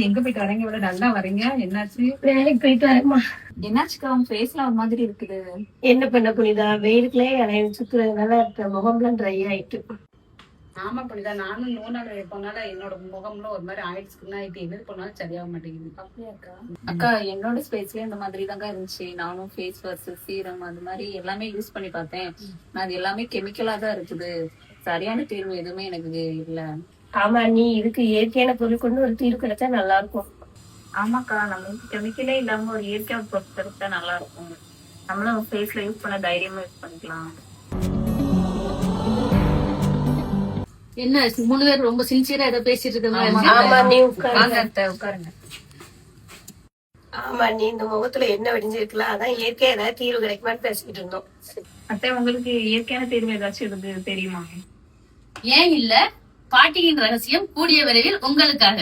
எங்க போயிட்டு வரீங்க? இவ்வளவு நல்லா வரீங்க, என்னாச்சு? வேலைக்கு போயிட்டு வரேம்மா. என்னாச்சுக்கா, உங்க ஃபேஸ்ல ஒரு மாதிரி இருக்குது? என்ன பண்ண புனிதா, வெயிலுக்குள்ளே இலைய சுத்துறதுனால முகம்லாம் ட்ரை ஆயிட்டு. ஆமா புனிதா, நானும் நோனால போனால என்னோட முகம்ல ஒரு மாதிரி ஆயிடுச்சுன்னா எது பண்ணாலும் சரியாக மாட்டேங்குது. அப்படியாக்கா? அக்கா, என்னோட ஃபேஸ்லயும் இந்த மாதிரி தாங்க இருந்துச்சு. நானும் ஃபேஸ் வாஷ், சீரம் அது மாதிரி எல்லாமே யூஸ் பண்ணி பார்த்தேன். அது எல்லாமே கெமிக்கலா தான் இருக்குது. சரியான தீர்வு எதுவுமே எனக்கு இல்ல. ஆமா, நீ இதுக்கு இயற்கையான பொருள் கொண்டு ஒரு தீர்வு கிடைச்சா நல்லா இருக்கும். ஆமாக்கா, நம்மளுக்கு கெமிக்கலே இல்லாம ஒரு இயற்கையான பொருள் கிடைச்சா நல்லா இருக்கும். நம்மளும் ஃபேஸ்ல யூஸ் பண்ண தைரியமா யூஸ் பண்ணிக்கலாம். என்ன 3 பேர் ரொம்ப சின்சியரா ஏதோ பேசிட்டு இருக்க மாதிரி? ஆமா, நீ உட்காருங்க. உட்காருங்க. ஆமா, நீ இந்த முகத்துல என்ன வெடிஞ்சிருக்கலாம், அதான் இயற்கையா ஏதாவது தீர்வு கிடைக்குமான்னு பேசிட்டு இருந்தோம். அத்தை, உங்களுக்கு இயற்கையான தீர்வு ஏதாச்சும் தெரியுமா? ஏன் இல்ல, பாட்டியின் ரகசியம் கூடிய விரைவில் உங்களுக்காக.